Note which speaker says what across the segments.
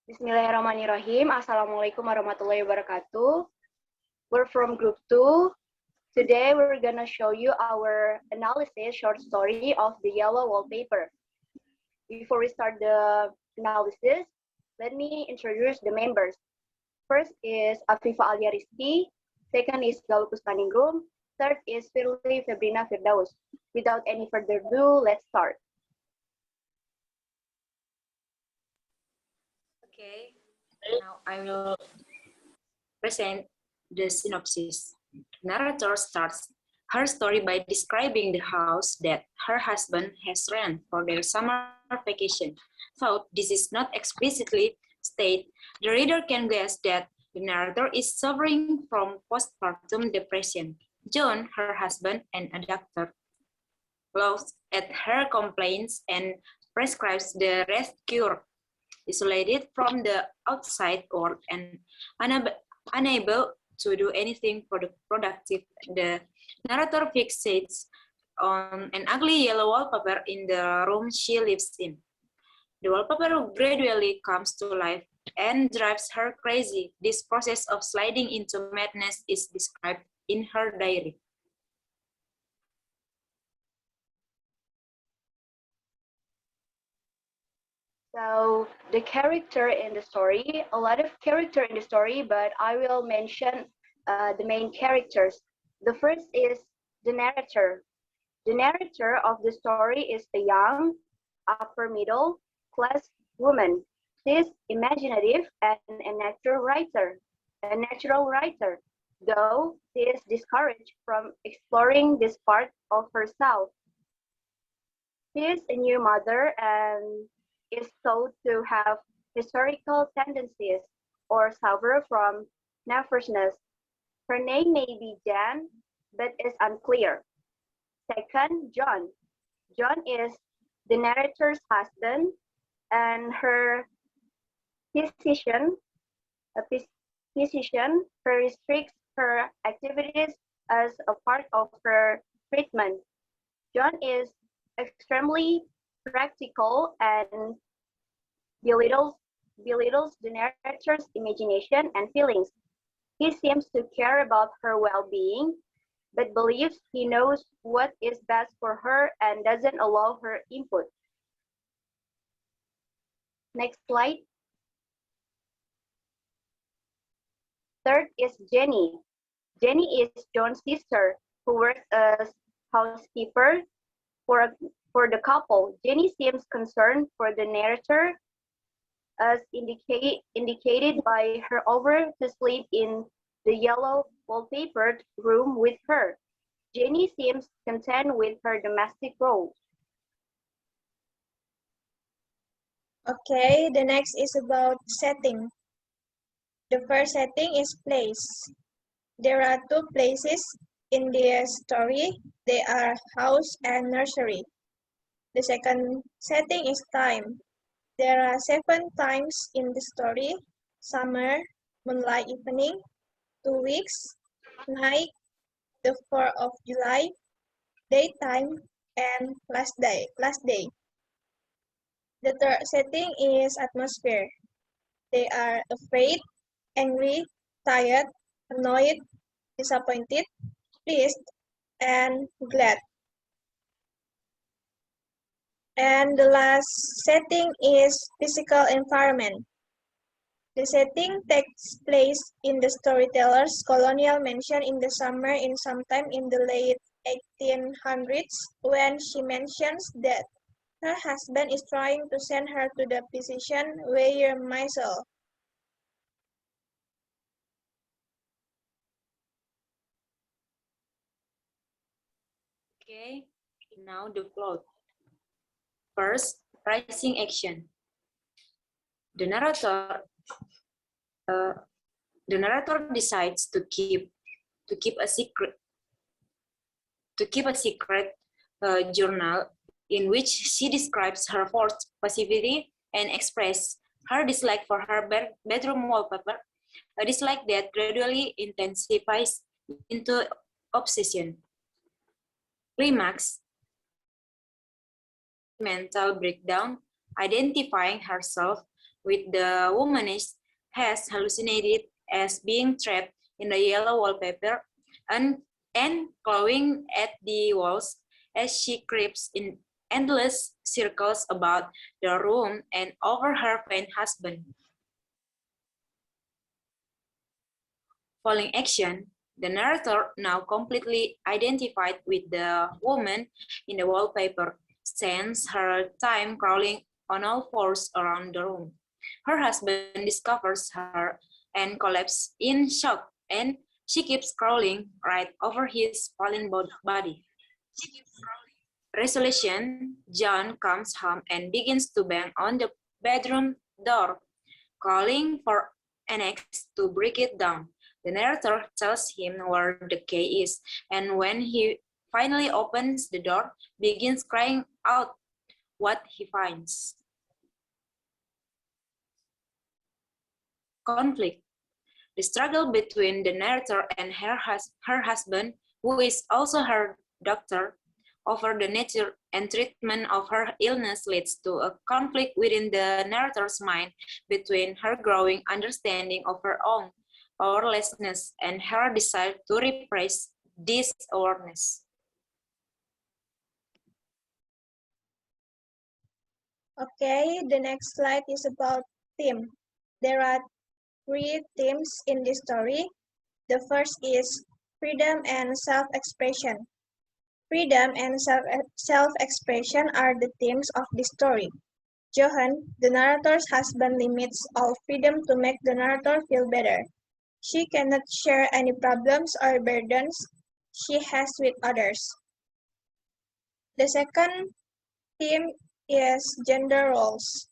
Speaker 1: Bismillahirrahmanirrahim. Assalamualaikum warahmatullahi wabarakatuh. We're from group 2. Today we're gonna show you our analysis short story of the yellow wallpaper. Before we start the analysis, let me introduce the members. First is Afifah, Alya, Riski. Second is Galuh Puspaningrum. Third is Febrina, Firdaus. Without any further ado, let's start.
Speaker 2: Okay, now I will present the synopsis. Narrator starts her story by describing the house that her husband has rented for their summer vacation. Though this is not explicitly stated, the reader can guess that the narrator is suffering from postpartum depression. John, her husband and a doctor, laughs at her complaints and prescribes the rest cure. Isolated from the outside world and unable to do anything productive, the narrator fixates on an ugly yellow wallpaper in the room she lives in. The wallpaper gradually comes to life and drives her crazy. This process of sliding into madness is described in her diary.
Speaker 1: So the character in the story, a lot of character in the story, but I will mention the main characters. The first is the narrator. The narrator of the story is a young, upper middle class woman. She is imaginative and a natural writer. Though she is discouraged from exploring this part of herself. She is a new mother and is thought to have historical tendencies or suffer from nervousness. Her name may be Jan, but is unclear. Second, John. John is the narrator's husband, and her physician restricts her activities as a part of her treatment. John is extremely practical and belittles the narrator's imagination and feelings. He seems to care about her well-being, but believes he knows what is best for her and doesn't allow her input. Next slide. Third is Jenny. Jenny is John's sister who works as housekeeper for the couple. Jenny seems concerned for the narrator as indicated by her offer to sleep in the yellow wallpapered room with her. Jenny seems content with her domestic role.
Speaker 3: Okay, the next is about setting. The first setting is place. There are two places in the story. They are house and nursery. The second setting is time. There are 7 times in the story: summer, moonlight evening, 2 weeks, night, the 4th of July, daytime, and last day. The third setting is atmosphere. They are afraid, angry, tired, annoyed, disappointed, pleased, and glad. And the last setting is physical environment. The setting takes place in the storyteller's colonial mansion in the summer in sometime in the late 1800s, when she mentions that her husband is trying to send her to the physician where Maisel.
Speaker 2: Okay, now the plot. First, rising action. The narrator decides to keep a secret journal in which she describes her forced passivity and expresses her dislike for her bedroom wallpaper, a dislike that gradually intensifies into obsession. Climax: mental breakdown, identifying herself with the womaness has hallucinated as being trapped in the yellow wallpaper and clawing at the walls as she creeps in endless circles about the room and over her faint husband. Following action, the narrator, now completely identified with the woman in the wallpaper, spends her time crawling on all fours around the room. Her husband discovers her and collapses in shock, and she keeps crawling right over his fallen body. Resolution, John comes home and begins to bang on the bedroom door, calling for an axe to break it down. The narrator tells him where the key is, and when he finally opens the door, begins crying out what he finds. Conflict. The struggle between the narrator and her husband, who is also her doctor, over the nature and treatment of her illness leads to a conflict within the narrator's mind between her growing understanding of her own powerlessness and her desire to repress this awareness.
Speaker 3: Okay, the next slide is about theme. There are 3 themes in this story. The first is freedom and self-expression. Freedom and self-expression are the themes of this story. Johan, the narrator's husband, limits all freedom to make the narrator feel better. She cannot share any problems or burdens she has with others. The second theme is gender roles.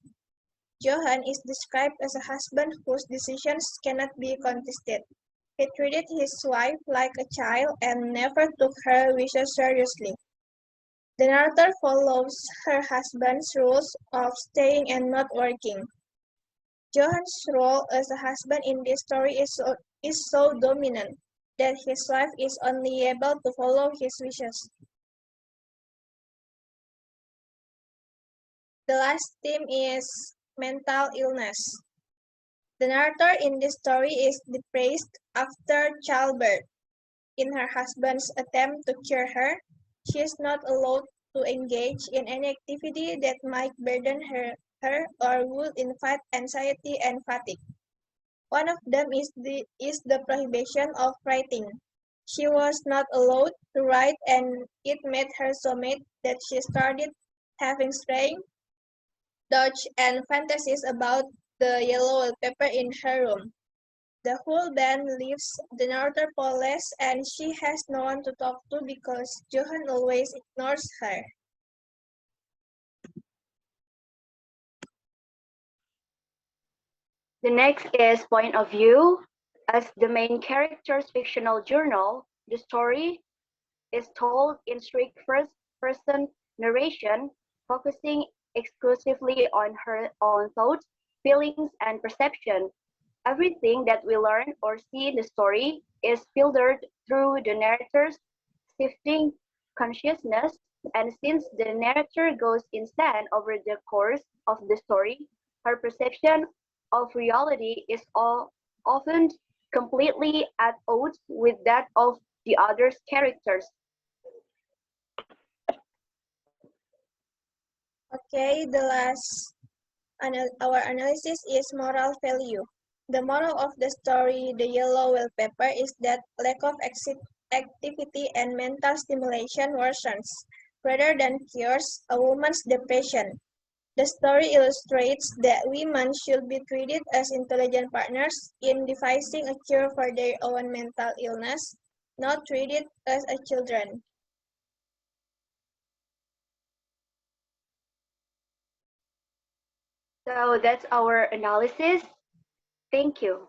Speaker 3: Johan is described as a husband whose decisions cannot be contested. He treated his wife like a child and never took her wishes seriously. The narrator follows her husband's rules of staying and not working. Johan's role as a husband in this story is so dominant that his wife is only able to follow his wishes. The last theme is mental illness. The narrator in this story is depressed after childbirth. In her husband's attempt to cure her, she is not allowed to engage in any activity that might burden her or would invite anxiety and fatigue. One of them is the prohibition of writing. She was not allowed to write, and it made her so mad that she started having strange thoughts and fantasies about the yellow wallpaper in her room. The whole band leaves the narrator powerless, and she has no one to talk to because Johan always ignores her.
Speaker 1: The next is point of view. As the main character's fictional journal, the story is told in strict first-person narration, focusing exclusively on her own thoughts, feelings, and perception. Everything that we learn or see in the story is filtered through the narrator's shifting consciousness, and since the narrator goes insane over the course of the story, her perception of reality is often completely at odds with that of the other characters.
Speaker 3: Okay, our analysis is moral value. The moral of the story, The Yellow Wallpaper, is that lack of activity and mental stimulation worsens, rather than cures, a woman's depression. The story illustrates that women should be treated as intelligent partners in devising a cure for their own mental illness, not treated as a children.
Speaker 1: So that's our analysis. Thank you.